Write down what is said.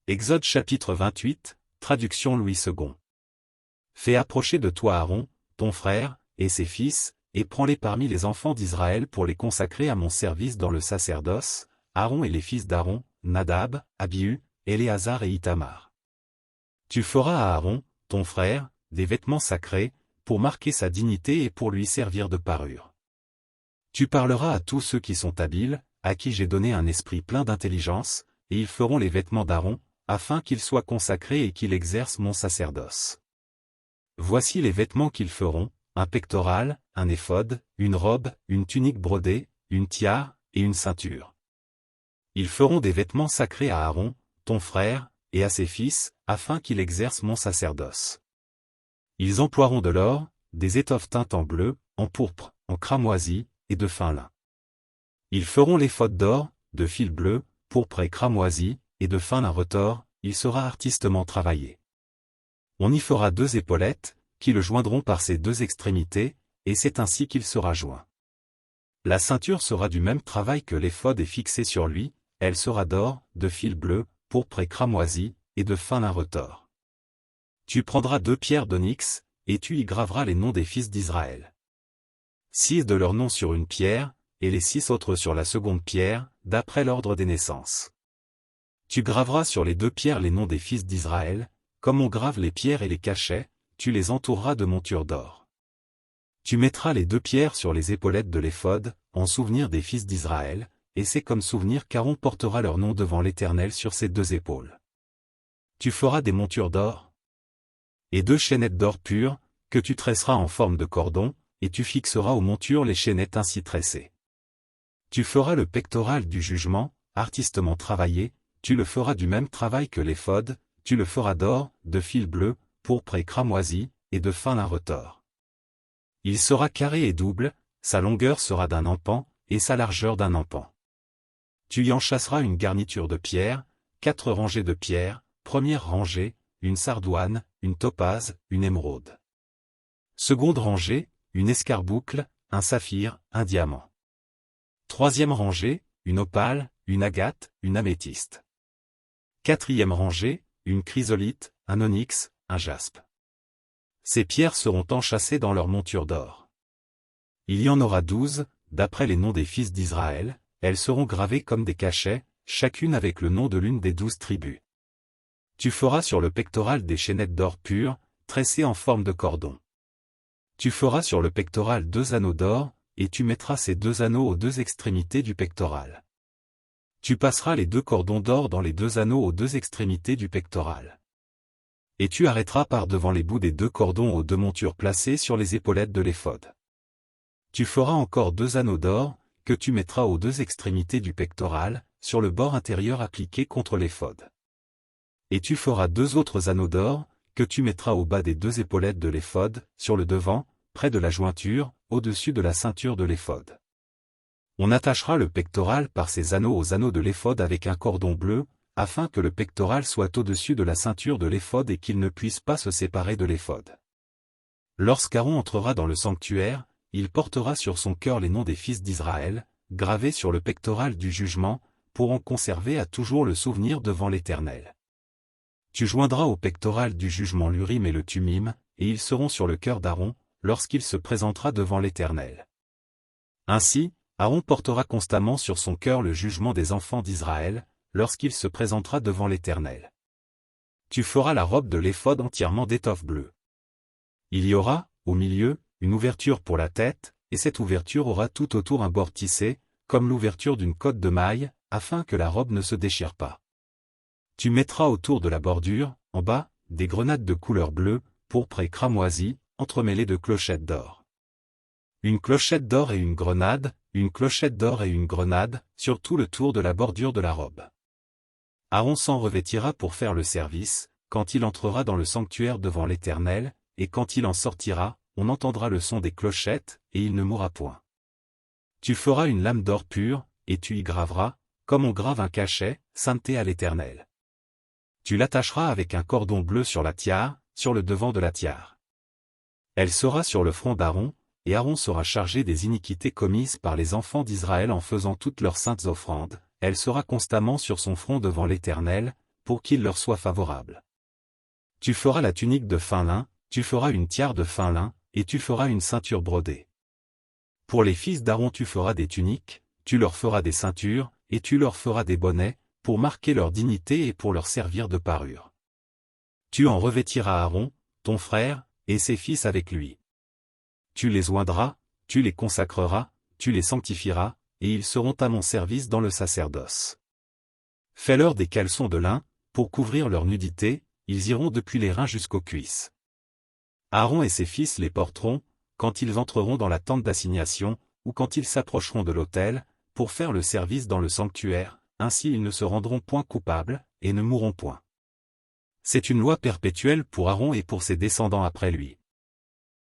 Exode chapitre 28, traduction Louis II. Fais approcher de toi Aaron, ton frère, et ses fils, et prends-les parmi les enfants d'Israël pour les consacrer à mon service dans le sacerdoce, Aaron et les fils d'Aaron, Nadab, Abihu, Éléazar et Ithamar. Tu feras à Aaron, ton frère, des vêtements sacrés, pour marquer sa dignité et pour lui servir de parure. Tu parleras à tous ceux qui sont habiles, à qui j'ai donné un esprit plein d'intelligence, et ils feront les vêtements d'Aaron, afin qu'il soit consacré et qu'il exerce mon sacerdoce. Voici les vêtements qu'ils feront, un pectoral, un éphod, une robe, une tunique brodée, une tiare, et une ceinture. Ils feront des vêtements sacrés à Aaron, ton frère, et à ses fils, afin qu'il exerce mon sacerdoce. Ils emploieront de l'or, des étoffes teintes en bleu, en pourpre, en cramoisi, et de fin lin. Ils feront l'éphod d'or, de fil bleu, pourpre et cramoisi, et de fin lin retors, il sera artistement travaillé. On y fera 2 épaulettes, qui le joindront par ses 2 extrémités, et c'est ainsi qu'il sera joint. La ceinture sera du même travail que l'éphod est fixée sur lui, elle sera d'or, de fil bleu, pourpre et cramoisi, et de fin lin retors. Tu prendras 2 pierres d'onyx, et tu y graveras les noms des fils d'Israël. 6 de leurs noms sur une pierre, et les 6 autres sur la seconde pierre, d'après l'ordre des naissances. Tu graveras sur les 2 pierres les noms des fils d'Israël, comme on grave les pierres et les cachets, tu les entoureras de montures d'or. Tu mettras les 2 pierres sur les épaulettes de l'éphod, en souvenir des fils d'Israël, et c'est comme souvenir qu'Aaron portera leur nom devant l'Éternel sur ses 2 épaules. Tu feras des montures d'or et 2 chaînettes d'or pur, que tu tresseras en forme de cordon, et tu fixeras aux montures les chaînettes ainsi tressées. Tu feras le pectoral du jugement, artistement travaillé, tu le feras du même travail que l'éphod, tu le feras d'or, de fil bleu, pourpre et cramoisi, et de fin lin retors. Il sera carré et double, sa longueur sera d'un empan, et sa largeur d'un empan. Tu y enchâsseras une garniture de pierre, 4 rangées de pierres, première rangée, une sardoine, une topaze, une émeraude. Seconde rangée, une escarboucle, un saphir, un diamant. Troisième rangée, une opale, une agate, une améthyste. Quatrième rangée, une chrysolite, un onyx, un jaspe. Ces pierres seront enchâssées dans leur monture d'or. Il y en aura 12, d'après les noms des fils d'Israël, elles seront gravées comme des cachets, chacune avec le nom de l'une des 12 tribus. Tu feras sur le pectoral des chaînettes d'or pur, tressées en forme de cordon. Tu feras sur le pectoral 2 anneaux d'or, et tu mettras ces 2 anneaux aux 2 extrémités du pectoral. Tu passeras les 2 cordons d'or dans les 2 anneaux aux 2 extrémités du pectoral. Et tu arrêteras par devant les bouts des 2 cordons aux 2 montures placées sur les épaulettes de l'éphod. Tu feras encore 2 anneaux d'or, que tu mettras aux 2 extrémités du pectoral, sur le bord intérieur appliqué contre l'éphod. Et tu feras 2 autres anneaux d'or, que tu mettras au bas des 2 épaulettes de l'éphod, sur le devant, près de la jointure, au-dessus de la ceinture de l'éphod. On attachera le pectoral par ces anneaux aux anneaux de l'éphod avec un cordon bleu, afin que le pectoral soit au-dessus de la ceinture de l'éphod et qu'il ne puisse pas se séparer de l'éphod. Lorsqu'Aaron entrera dans le sanctuaire, il portera sur son cœur les noms des fils d'Israël, gravés sur le pectoral du jugement, pour en conserver à toujours le souvenir devant l'Éternel. Tu joindras au pectoral du jugement l'Urim et le Thummim, et ils seront sur le cœur d'Aaron, lorsqu'il se présentera devant l'Éternel. Ainsi, Aaron portera constamment sur son cœur le jugement des enfants d'Israël, lorsqu'il se présentera devant l'Éternel. Tu feras la robe de l'éphod entièrement d'étoffe bleue. Il y aura, au milieu, une ouverture pour la tête, et cette ouverture aura tout autour un bord tissé, comme l'ouverture d'une cotte de maille, afin que la robe ne se déchire pas. Tu mettras autour de la bordure, en bas, des grenades de couleur bleue, pourpre et cramoisi, entremêlées de clochettes d'or. Une clochette d'or et une grenade, une clochette d'or et une grenade, sur tout le tour de la bordure de la robe. Aaron s'en revêtira pour faire le service, quand il entrera dans le sanctuaire devant l'Éternel, et quand il en sortira, on entendra le son des clochettes, et il ne mourra point. Tu feras une lame d'or pure, et tu y graveras, comme on grave un cachet, sainteté à l'Éternel. Tu l'attacheras avec un cordon bleu sur la tiare, sur le devant de la tiare. Elle sera sur le front d'Aaron, et Aaron sera chargé des iniquités commises par les enfants d'Israël en faisant toutes leurs saintes offrandes, elle sera constamment sur son front devant l'Éternel, pour qu'il leur soit favorable. Tu feras la tunique de fin lin, tu feras une tiare de fin lin, et tu feras une ceinture brodée. Pour les fils d'Aaron tu feras des tuniques, tu leur feras des ceintures, et tu leur feras des bonnets, pour marquer leur dignité et pour leur servir de parure. Tu en revêtiras Aaron, ton frère, et ses fils avec lui. Tu les oindras, tu les consacreras, tu les sanctifieras, et ils seront à mon service dans le sacerdoce. Fais-leur des caleçons de lin, pour couvrir leur nudité, ils iront depuis les reins jusqu'aux cuisses. Aaron et ses fils les porteront, quand ils entreront dans la tente d'assignation, ou quand ils s'approcheront de l'autel, pour faire le service dans le sanctuaire, ainsi ils ne se rendront point coupables, et ne mourront point. C'est une loi perpétuelle pour Aaron et pour ses descendants après lui.